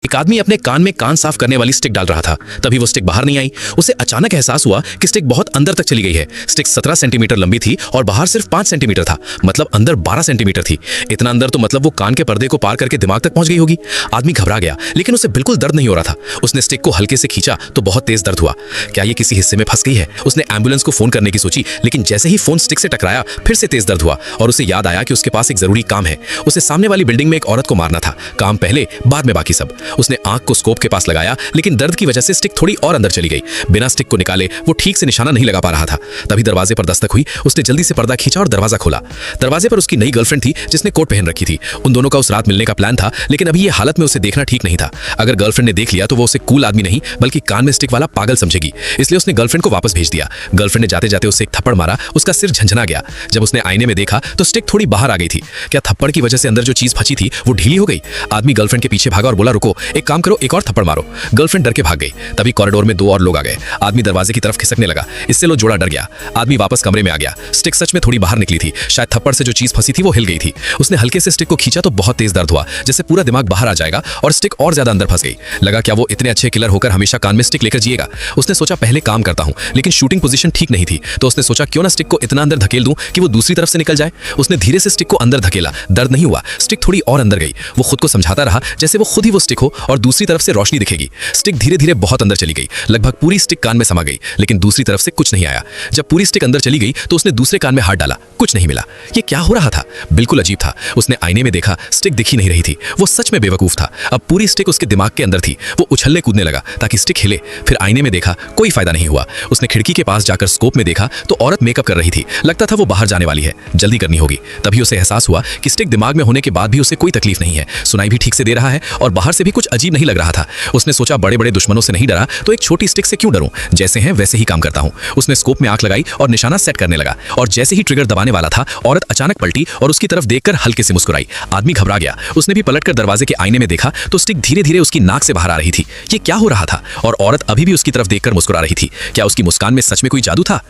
एक आदमी अपने कान में कान साफ करने वाली स्टिक डाल रहा था। तभी वो स्टिक बाहर नहीं आई। उसे अचानक एहसास हुआ कि स्टिक बहुत अंदर तक चली गई है। स्टिक 17 सेंटीमीटर लंबी थी और बाहर सिर्फ 5 सेंटीमीटर था, मतलब अंदर 12 सेंटीमीटर थी। इतना अंदर तो मतलब वो कान के पर्दे को पार करके दिमाग तक पहुंच गई होगी। आदमी घबरा गया, लेकिन उसे बिल्कुल दर्द नहीं हो रहा था। उसने स्टिक को हल्के से खींचा तो बहुत तेज दर्द हुआ। क्या ये किसी हिस्से में फंस गई है? उसने एम्बुलेंस को फोन करने की सोची, लेकिन जैसे ही फोन स्टिक से टकराया फिर से तेज दर्द हुआ और उसे याद आया कि उसके पास एक जरूरी काम है। उसे सामने वाली बिल्डिंग में एक औरत को मारना था। काम पहले, बाद में बाकी सब। उसने आंख को स्कोप के पास लगाया, लेकिन दर्द की वजह से स्टिक थोड़ी और अंदर चली गई। बिना स्टिक को निकाले वो ठीक से निशाना नहीं लगा पा रहा था। तभी दरवाजे पर दस्तक हुई। उसने जल्दी से पर्दा खींचा और दरवाजा खोला। दरवाजे पर उसकी नई गर्लफ्रेंड थी जिसने कोट पहन रखी थी। उन दोनों का उस रात मिलने का प्लान था, लेकिन अभी ये हालत में उसे देखना ठीक नहीं था। अगर गर्लफ्रेंड ने देख लिया तो वो उसे कूल आदमी नहीं बल्कि कान में स्टिक वाला पागल समझेगी। इसलिए उसने गर्लफ्रेंड को वापस भेज दिया। गर्लफ्रेंड ने जाते जाते उसे एक थप्पड़ मारा। उसका सिर झंझना गया। जब उसने आईने में देखा तो स्टिक थोड़ी बाहर आ गई थी। क्या थप्पड़ की वजह से अंदर जो चीज फंसी थी वो ढीली हो गई? आदमी गर्लफ्रेंड के पीछे भागा और बोला, रुको, एक काम करो, एक और थप्पड़ मारो। गर्लफ्रेंड डर के भाग गई। तभी कॉरिडोर में 2 और लोग आ गए। आदमी दरवाजे की तरफ खिसकने लगा। इससे लो जोड़ा डर गया। आदमी वापस कमरे में आ गया। स्टिक सच में थोड़ी बाहर निकली थी। शायद थप्पड़ से जो चीज फंसी थी वो हिल गई थी। उसने हल्के से स्टिक को खींचा तो बहुत तेज दर्द हुआ, जैसे पूरा दिमाग बाहर आ जाएगा, और स्टिक और ज्यादा अंदर फंस गई। लगा क्या वो इतने अच्छे किलर होकर हमेशा कान में स्टिक लेकर जिएगा? उसने सोचा पहले काम करता हूं, लेकिन शूटिंग पोजीशन ठीक नहीं थी, तो उसने सोचा क्यों ना स्टिक को इतना अंदर धकेल दूं कि वो दूसरी तरफ से निकल जाए। उसने धीरे से स्टिक को अंदर धकेला। दर्द नहीं हुआ। स्टिक थोड़ी और अंदर गई। वो खुद को समझाता रहा जैसे वो खुद ही वो स्टिक हो और दूसरी तरफ से रोशनी दिखेगी। स्टिक धीरे धीरे बहुत अंदर चली गई। लगभग पूरी स्टिक कान में समा गई, लेकिन दूसरी तरफ से कुछ नहीं आया। जब पूरी स्टिक अंदर चली गई तो उसने दूसरे कान में हाथ डाला। कुछ नहीं मिला। ये क्या हो रहा था? बिल्कुल अजीब था। उसने आईने में देखा, स्टिक दिख ही नहीं रही थी। वो सच में बेवकूफ था। अब पूरी स्टिक उसके दिमाग के अंदर थी। वो उछलने कूदने लगा ताकि स्टिक हिले। फिर आईने में देखा, कोई फायदा नहीं हुआ। उसने खिड़की के पास जाकर स्कोप में देखा तो औरत मेकअप कर रही थी। लगता था वो बाहर जाने वाली है, जल्दी करनी होगी। तभी उसे एहसास हुआ कि स्टिक दिमाग में होने के बाद भी उसे कोई तकलीफ नहीं है। सुनाई भी ठीक से दे रहा है और बाहर से भी कुछ अजीब नहीं लग रहा था। उसने सोचा बड़े बड़े दुश्मनों से नहीं डरा तो एक छोटी स्टिक से क्यों डरूं? जैसे हैं वैसे ही काम करता हूं। उसने स्कोप में आंख लगाई और निशाना सेट करने लगा, और जैसे ही ट्रिगर दबाने वाला था औरत अचानक पलटी और उसकी तरफ देखकर हल्के से मुस्कुराई। आदमी घबरा गया। उसने भी पलटकर दरवाजे के आईने में देखा तो स्टिक धीरे धीरे उसकी नाक से बाहर आ रही थी। ये क्या हो रहा था? और औरत अभी भी उसकी तरफ देखकर मुस्कुरा रही थी। क्या उसकी मुस्कान में सच में कोई जादू था?